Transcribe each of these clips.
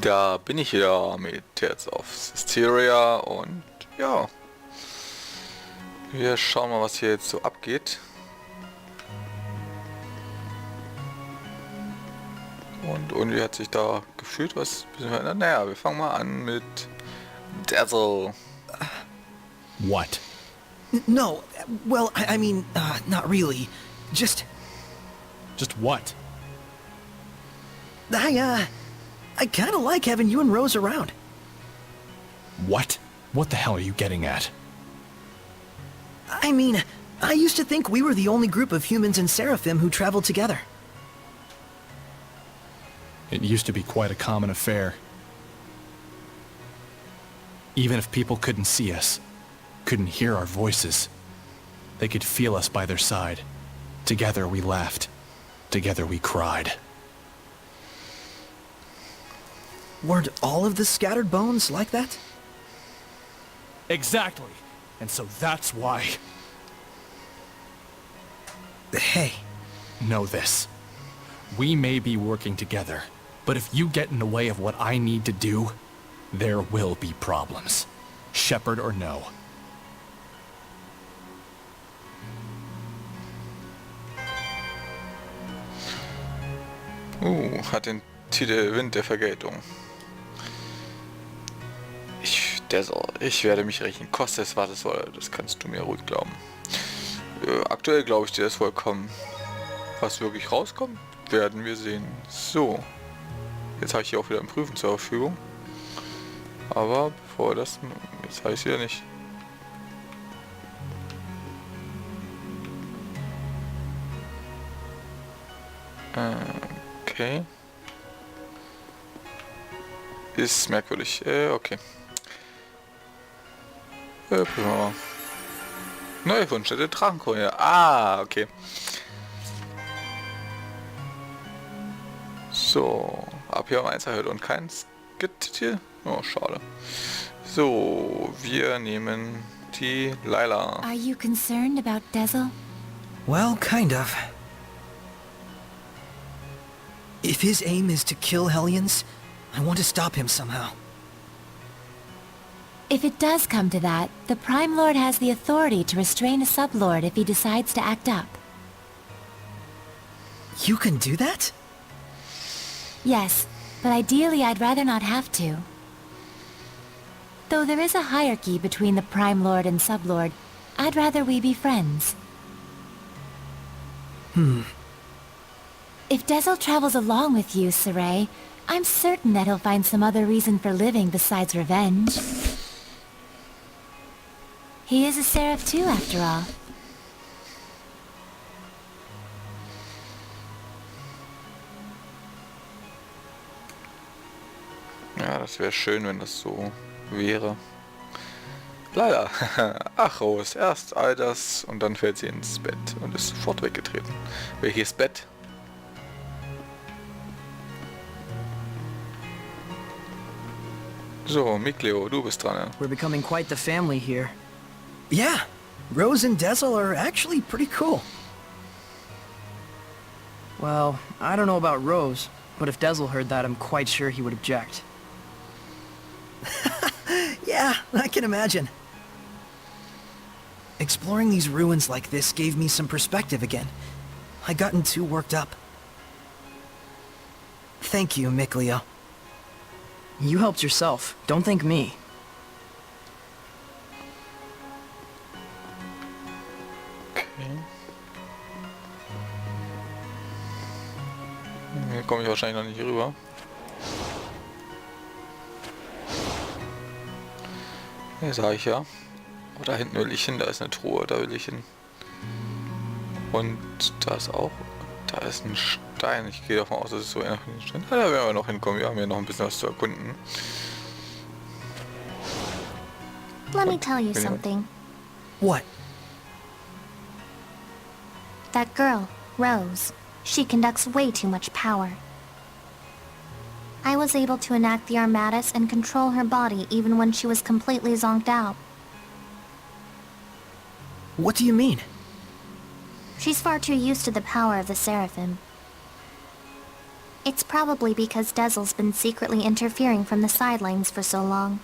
Da bin ich wieder mit jetzt auf Zestiria und ja, wir schauen mal, was hier jetzt so abgeht. Und irgendwie hat sich da gefühlt was ein bisschen verändert. Naja, wir fangen mal an mit Dazzle. What? No, well, I mean, not really. Just what? I kinda like having you and Rose around. What? What the hell are you getting at? I mean, I used to think we were the only group of humans in Seraphim who traveled together. It used to be quite a common affair. Even if people couldn't see us, couldn't hear our voices, they could feel us by their side. Together we laughed. Together we cried. Weren't all of the scattered bones like that? Exactly. And so that's why. Hey. Know this. We may be working together, but if you get in the way of what I need to do, there will be problems. Shepherd or no. Hat den Titel Wind der Vergeltung. Ich werde mich rächen. Koste es, was es soll. Das kannst du mir ruhig glauben. Aktuell glaube ich dir das vollkommen. Was wirklich rauskommt, werden wir sehen. So. Jetzt habe ich hier auch wieder ein Prüfen zur Verfügung. Aber bevor das... Jetzt habe ich es wieder nicht. Okay. Ist merkwürdig. Okay. Prüfen wir mal. Neue Fundstätte Drachenkrone. Ah, okay. So. Ab hier haben wir eins erhöht und kein Skit-Titel. Oh, schade. So, wir nehmen die Lila. Are you concerned about Dazzle? Well, kind of. If his aim is to kill Hellions, I want to stop him somehow. If it does come to that, the Prime Lord has the authority to restrain a Sublord if he decides to act up. You can do that? Yes, but ideally I'd rather not have to. Though there is a hierarchy between the Prime Lord and Sublord, I'd rather we be friends. If Dazzle travels along with you, Saray, I'm certain that he'll find some other reason for living besides revenge. He is a Seraph too, after all. Ja, das wäre schön, wenn das so wäre. Leider. Ach, Rose, erst all das und dann fällt sie ins Bett und ist sofort weggetreten. Welches Bett? So, Mikleo, du bist dran. We're becoming quite the family here. Yeah, Rose and Dazzle are actually pretty cool. Well, I don't know about Rose, but if Dazzle heard that, I'm quite sure he would object. Yeah, I can imagine. Exploring these ruins like this gave me some perspective again. I'd gotten too worked up. Thank you, Mikleo. You helped yourself. Don't thank me. Hier komme ich wahrscheinlich noch nicht rüber. Hier sage ich ja. Oh, da hinten will ich hin, da ist eine Truhe, da will ich hin. Und da ist auch, da ist ein Stein. Ich gehe davon aus, dass es so ähnlich ein Stein. Ja, da werden wir noch hinkommen, wir haben hier noch ein bisschen was zu erkunden. Let me tell you something. What? That girl, Rose, she conducts way too much power. I was able to enact the Armatus and control her body even when she was completely zonked out. What do you mean? She's far too used to the power of the Seraphim. It's probably because Dezel's been secretly interfering from the sidelines for so long.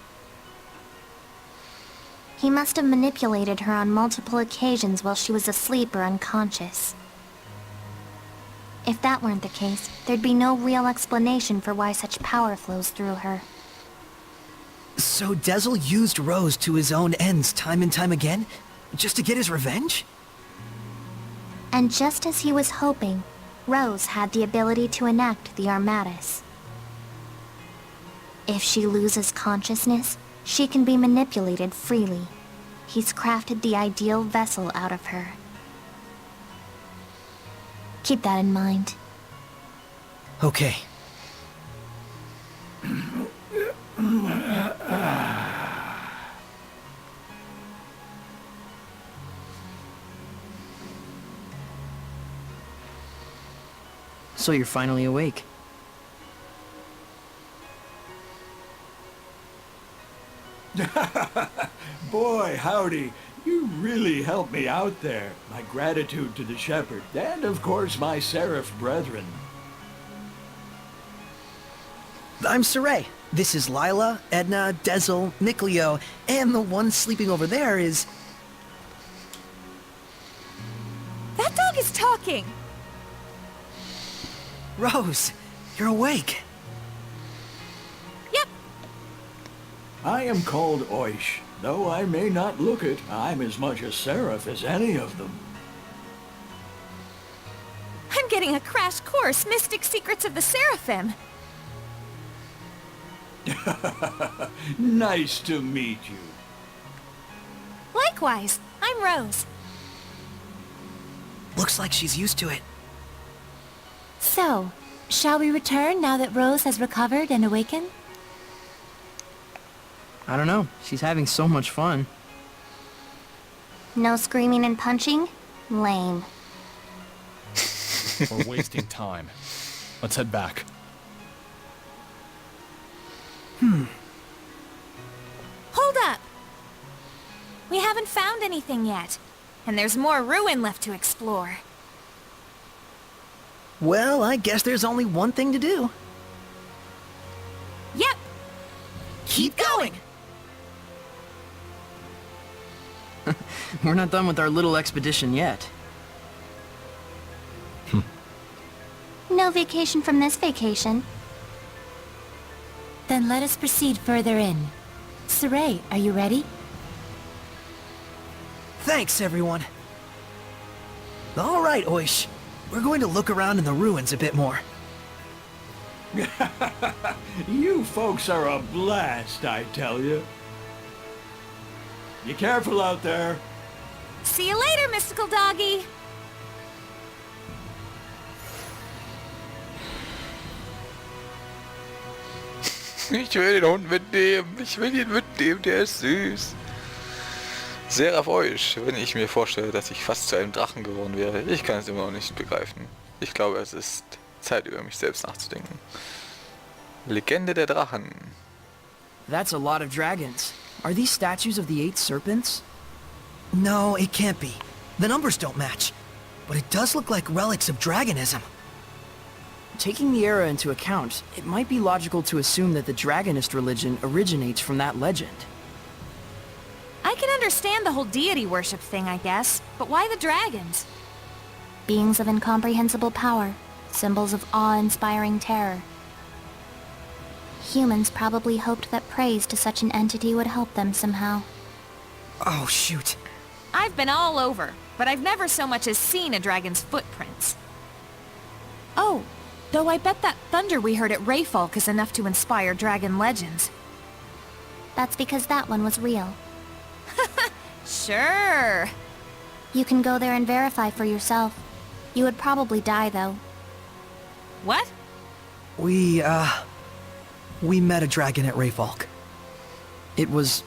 He must have manipulated her on multiple occasions while she was asleep or unconscious. If that weren't the case, there'd be no real explanation for why such power flows through her. So Dezel used Rose to his own ends time and time again? Just to get his revenge? And just as he was hoping, Rose had the ability to enact the Armatus. If she loses consciousness, she can be manipulated freely. He's crafted the ideal vessel out of her. Keep that in mind. Okay. So you're finally awake. Boy, howdy. You really helped me out there. My gratitude to the shepherd, and of course my Seraph brethren. I'm Saray. This is Lila, Edna, Dezel, Nicleo, and the one sleeping over there is... That dog is talking! Rose, you're awake. Yep. I am called Oish. Though I may not look it, I'm as much a Seraph as any of them. I'm getting a crash course, Mystic Secrets of the Seraphim. Nice to meet you. Likewise, I'm Rose. Looks like she's used to it. So, shall we return now that Rose has recovered and awakened? I don't know. She's having so much fun. No screaming and punching? Lame. We're wasting time. Let's head back. Hold up! We haven't found anything yet. And there's more ruin left to explore. Well, I guess there's only one thing to do. Yep! Keep going! We're not done with our little expedition yet. No vacation from this vacation. Then let us proceed further in. Saray, are you ready? Thanks, everyone. All right, Oish. We're going to look around in the ruins a bit more. You folks are a blast, I tell you. Be careful out there. See you later, mystical doggy! Ich will den Hund mitnehmen. Ich will ihn mitnehmen, der ist süß. Seraph euch, wenn ich mir vorstelle, dass ich fast zu einem Drachen geworden wäre. Ich kann es immer noch nicht begreifen. Ich glaube, es ist Zeit, über mich selbst nachzudenken. Legende der Drachen. That's a lot of dragons. Are these statues of the 8 serpents? No, it can't be. The numbers don't match. But it does look like relics of dragonism. Taking the era into account, it might be logical to assume that the dragonist religion originates from that legend. I can understand the whole deity worship thing, I guess, but why the dragons? Beings of incomprehensible power. Symbols of awe-inspiring terror. Humans probably hoped that praise to such an entity would help them somehow. Oh, shoot. I've been all over, but I've never so much as seen a dragon's footprints. Oh, though I bet that thunder we heard at Rayfalk is enough to inspire dragon legends. That's because that one was real. Sure. You can go there and verify for yourself. You would probably die, though. What? We met a dragon at Rayfalk. It was,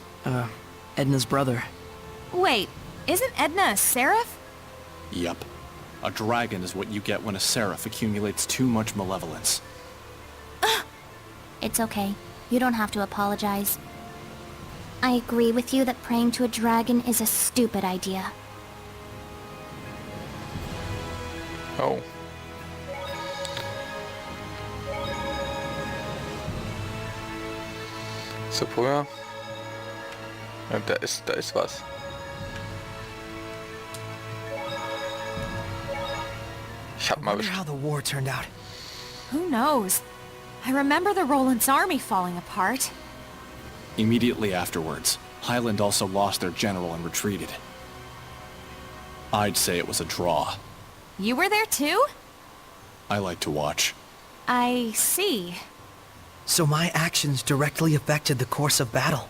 Edna's brother. Wait, isn't Edna a Seraph? Yup. A dragon is what you get when a Seraph accumulates too much malevolence. It's okay. You don't have to apologize. I agree with you that praying to a dragon is a stupid idea. Oh. So, probier. Ja, da ist was. Ich hab mal Wonder how the war turned out. Who knows? I remember the Roland's army falling apart. Immediately afterwards, Highland also lost their general and retreated. I'd say it was a draw. You were there too? I like to watch. I see. So my actions directly affected the course of battle.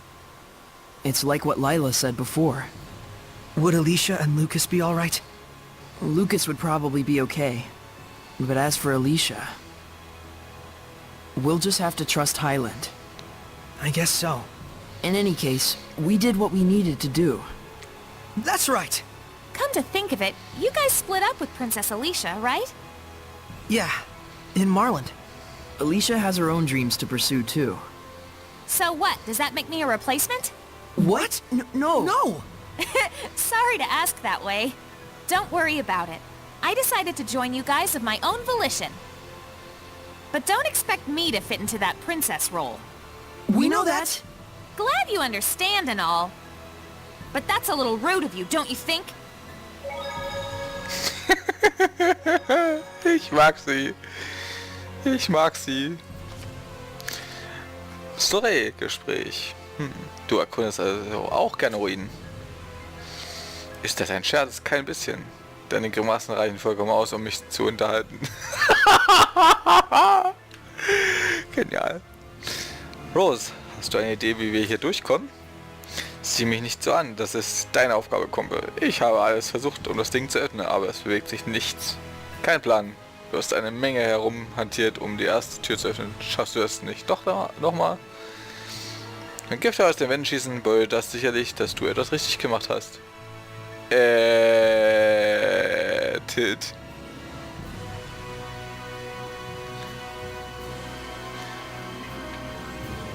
It's like what Lila said before. Would Alicia and Lucas be alright? Lucas would probably be okay. But as for Alicia... we'll just have to trust Highland. I guess so. In any case, we did what we needed to do. That's right! Come to think of it, you guys split up with Princess Alicia, right? Yeah, in Marland. Alicia has her own dreams to pursue too. So what, does that make me a replacement? What? No! No! Sorry to ask that way. Don't worry about it. I decided to join you guys of my own volition. But don't expect me to fit into that princess role. We know that! Glad you understand and all. But that's a little rude of you, don't you think? Ich mag sie. Ich mag sie. Story-Gespräch. Du erkundest also auch gerne Ruinen. Ist das ein Scherz? Kein bisschen. Deine Grimassen reichen vollkommen aus, um mich zu unterhalten. Genial. Rose, hast du eine Idee, wie wir hier durchkommen? Sieh mich nicht so an, das ist deine Aufgabe, Kumpel. Ich habe alles versucht, um das Ding zu öffnen, aber es bewegt sich nichts. Kein Plan. Du hast eine Menge herumhantiert, um die erste Tür zu öffnen. Schaffst du es nicht? Doch, nochmal. Wenn Gifte aus den Wänden schießen, bedeutet das sicherlich, dass du etwas richtig gemacht hast. Tit.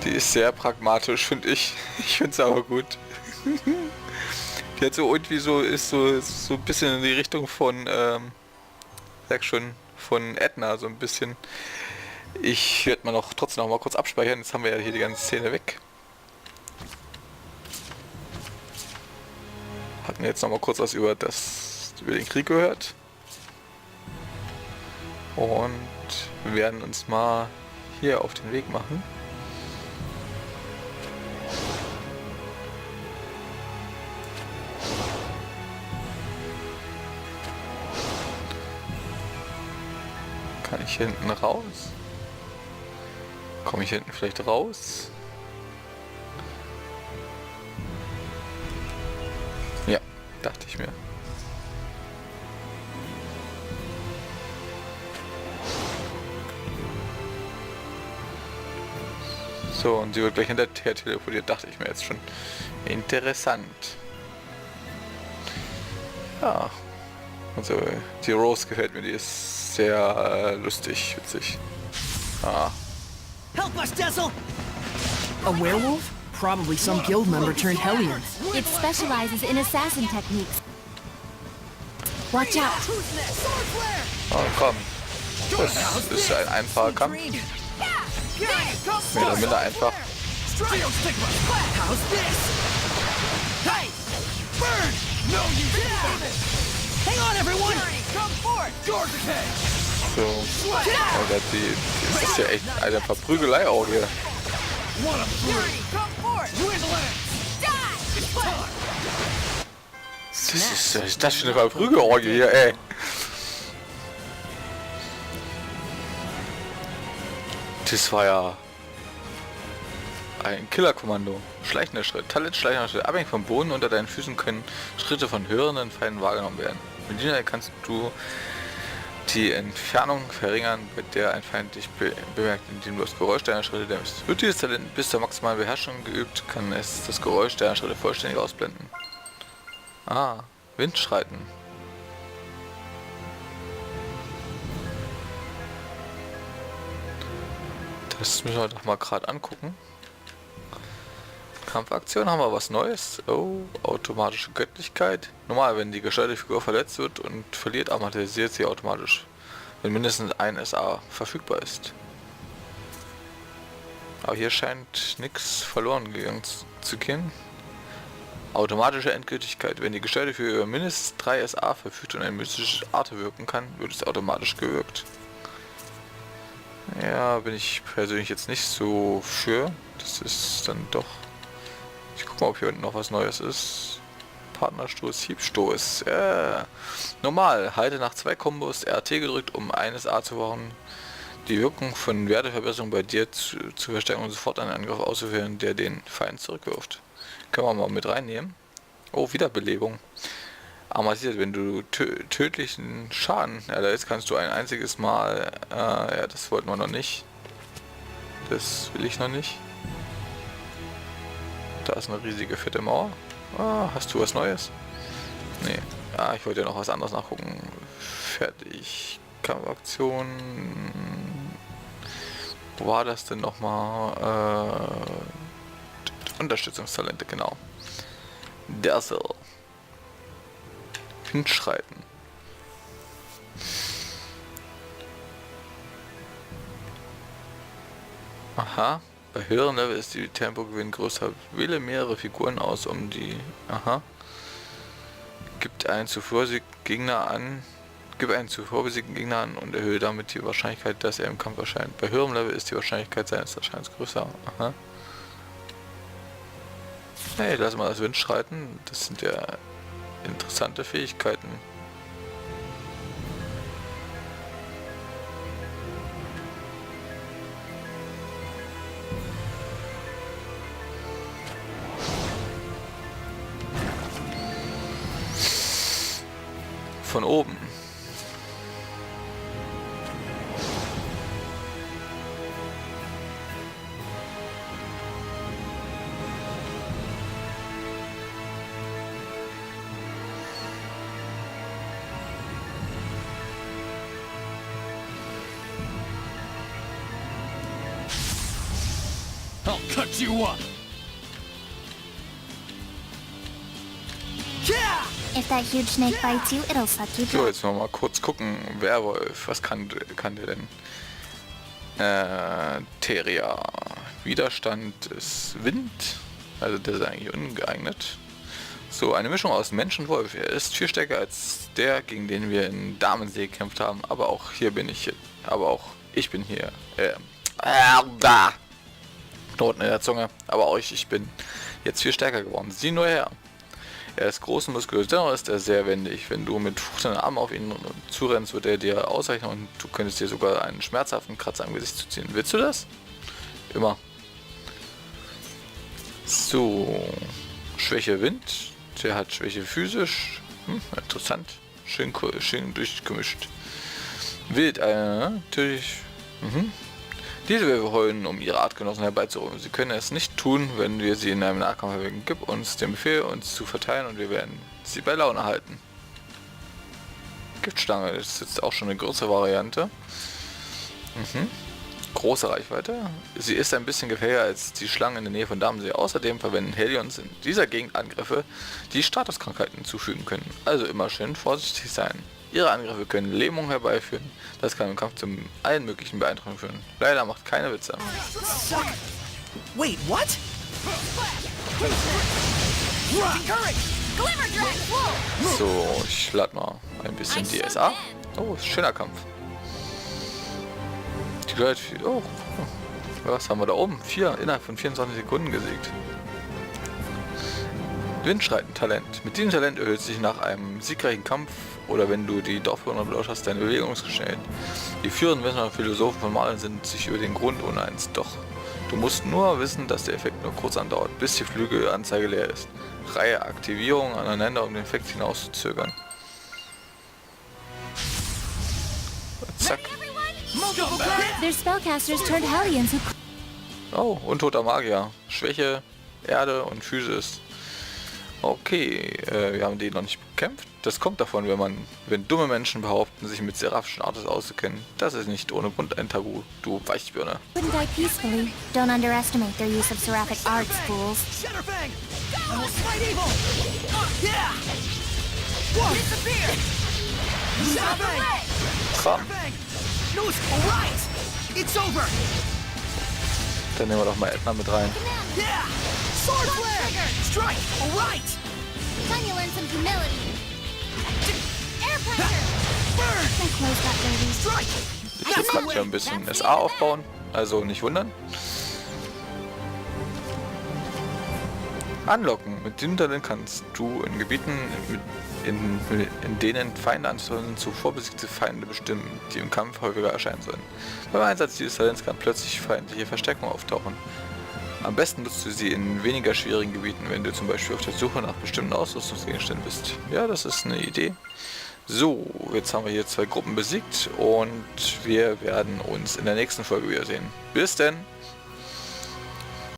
Die ist sehr pragmatisch, finde ich. Ich finde es aber gut. Die hat so irgendwie so ein bisschen in die Richtung von, sag schon, von Edna, so ein bisschen. Ich werde mal trotzdem noch mal kurz abspeichern. Jetzt haben wir ja hier die ganze Szene weg. Hatten jetzt noch mal kurz was über den Krieg gehört. Und wir werden uns mal hier auf den Weg machen. Kann ich hier hinten raus? Komme ich hier hinten vielleicht raus? Ja, dachte ich mir. So, und sie wird gleich hinterher teleportiert, dachte ich mir jetzt schon. Interessant. Ja. Also, die Rose gefällt mir, die ist sehr lustig, witzig. Ah. Help us, Dazzle! A werewolf? Probably some guild member turned Hellion. It specializes in assassin techniques. Watch out! Oh, komm. Das ist ein einfacher Kampf. Mehr oder minder einfach. So. Alter, das ist ja echt eine Verprügelei auch hier. Was ist das für eine Verprügelorgie hier, ey? Das war ja ein Killerkommando. Schleichender Schritt. Talent schleichender Schritt. Abhängig vom Boden unter deinen Füßen können Schritte von hörenden Feinden wahrgenommen werden. Mit dieser kannst du die Entfernung verringern, bei der ein Feind dich bemerkt, indem du das Geräusch deiner Schritte dämpfst. Wird dieses Talent bis zur maximalen Beherrschung geübt, kann es das Geräusch deiner Schritte vollständig ausblenden. Ah, Windschreiten. Das müssen wir doch mal gerade angucken. Kampfaktion, haben wir was Neues. Oh, automatische Göttlichkeit. Normal, wenn die gestaltete Figur verletzt wird und verliert, amortisiert sie automatisch, wenn mindestens ein SA verfügbar ist. Aber hier scheint nichts verloren gegangen zu gehen. Automatische Endgültigkeit. Wenn die Gestalt für mindestens 3 SA verfügt und eine mystische Art wirken kann, wird es automatisch gewirkt. Ja, bin ich persönlich jetzt nicht so für. Das ist dann doch... Ich guck mal, ob hier unten noch was Neues ist. Partnerstoß, Hiebstoß. Normal. Halte nach 2 Kombos RT gedrückt, um eines A zu wachen. Die Wirkung von Werteverbesserung bei dir zu verstärken und sofort einen Angriff auszuführen, der den Feind zurückwirft. Können wir mal mit reinnehmen. Oh, Wiederbelebung. Amasiert, wenn du tödlichen Schaden erleidest, kannst du ein einziges Mal... ja, das wollten wir noch nicht. Das will ich noch nicht. Da ist eine riesige fette Mauer. Ah, hast du was Neues? Nee. Ah, ich wollte ja noch was anderes nachgucken. Fertig. Kampfaktion. Wo war das denn nochmal? Unterstützungstalente, genau. Dazzle. Hinschreiten. Aha. Bei höheren Level ist die Tempogewinn größer. Wähle mehrere Figuren aus, um die... Aha. Gibt einen zuvor besiegten Gegner an und erhöhe damit die Wahrscheinlichkeit, dass er im Kampf erscheint. Bei höherem Level ist die Wahrscheinlichkeit seines Erscheinens größer. Aha. Hey, lass mal das Wind schreiten. Das sind ja interessante Fähigkeiten. Von oben. I'll cut you up. If that huge snake bites you, it'll suck you So, dry. jetzt noch mal kurz gucken. Werwolf, was kann der denn? Teria. Widerstand ist Wind. Also der ist eigentlich ungeeignet. So, eine Mischung aus Mensch und Wolf. Er ist viel stärker als der, gegen den wir in Damensee gekämpft haben. Aber auch hier bin ich. Aber auch ich bin hier. Da. Knoten in der Zunge. Aber auch ich bin jetzt viel stärker geworden. Sieh nur her. Er ist groß und muskulös, dennoch ist er sehr wendig. Wenn du mit fuchtenden Armen auf ihn zurennst, wird er dir ausreichen und du könntest dir sogar einen schmerzhaften Kratzer am Gesicht zuziehen. Willst du das? Immer. So. Schwäche Wind. Der hat Schwäche physisch. Interessant. Schön durchgemischt. Wild, natürlich. Diese Werwölfe heulen, um ihre Artgenossen herbeizurufen. Sie können es nicht tun, wenn wir sie in einem Nahkampf erwecken. Gib uns den Befehl, uns zu verteilen und wir werden sie bei Laune halten. Giftstange ist jetzt auch schon eine größere Variante. Große Reichweite. Sie ist ein bisschen gefährlicher als die Schlangen in der Nähe von Damensee. Außerdem verwenden Helions in dieser Gegend Angriffe, die Statuskrankheiten zufügen können. Also immer schön vorsichtig sein. Ihre Angriffe können Lähmung herbeiführen. Das kann im Kampf zu allen möglichen Beeinträchtigungen führen. Leider macht keine Witze. Wait, what? So, ich lade mal ein bisschen die SA. Oh, schöner Kampf. Die Leute, oh, was haben wir da oben? 4 innerhalb von 24 Sekunden gesiegt. Windschreiten-Talent. Mit diesem Talent erhöht sich nach einem siegreichen Kampf oder wenn du die Dorfbewohner belauscht hast, deine Bewegungsgeschwindigkeit. Die führenden Wissenschaftler und Philosophen von Malen sind sich über den Grund uneins. Doch du musst nur wissen, dass der Effekt nur kurz andauert, bis die Flügelanzeige leer ist. Reihe Aktivierungen aneinander, um den Effekt hinauszuzögern. Zack. Their spellcasters turned Hellions who... Oh, untoter Magier. Schwäche, Erde und Physis. Okay, wir haben die noch nicht bekämpft. Das kommt davon, wenn dumme Menschen behaupten, sich mit seraphischen Artes auszukennen. Das ist nicht ohne Grund ein Tabu, du Weichbirne. wouldn't die peacefully. Don't underestimate their use of seraphic arts, fools. Shadowfang! Slight evil! Yeah! Whoa! Disappear! Shadowfang! Bam. Shadowfang! No, it's alright! It's over! Dann nehmen wir doch mal Edna mit rein. Yeah! Sword flare! Strike! Alright! Time you learn some humility. Air Burn! I closed that lady. Strike! Hier kann ich ja ein bisschen SA aufbauen, also nicht wundern. Anlocken. Mit dem Talent kannst du in Gebieten, in denen Feinde anzuhören, zuvor besiegte Feinde bestimmen, die im Kampf häufiger erscheinen sollen. Beim Einsatz dieses Talents kann plötzlich feindliche Verstärkung auftauchen. Am besten nutzt du sie in weniger schwierigen Gebieten, wenn du zum Beispiel auf der Suche nach bestimmten Ausrüstungsgegenständen bist. Ja, das ist eine Idee. So, jetzt haben wir hier 2 Gruppen besiegt und wir werden uns in der nächsten Folge wiedersehen. Bis denn!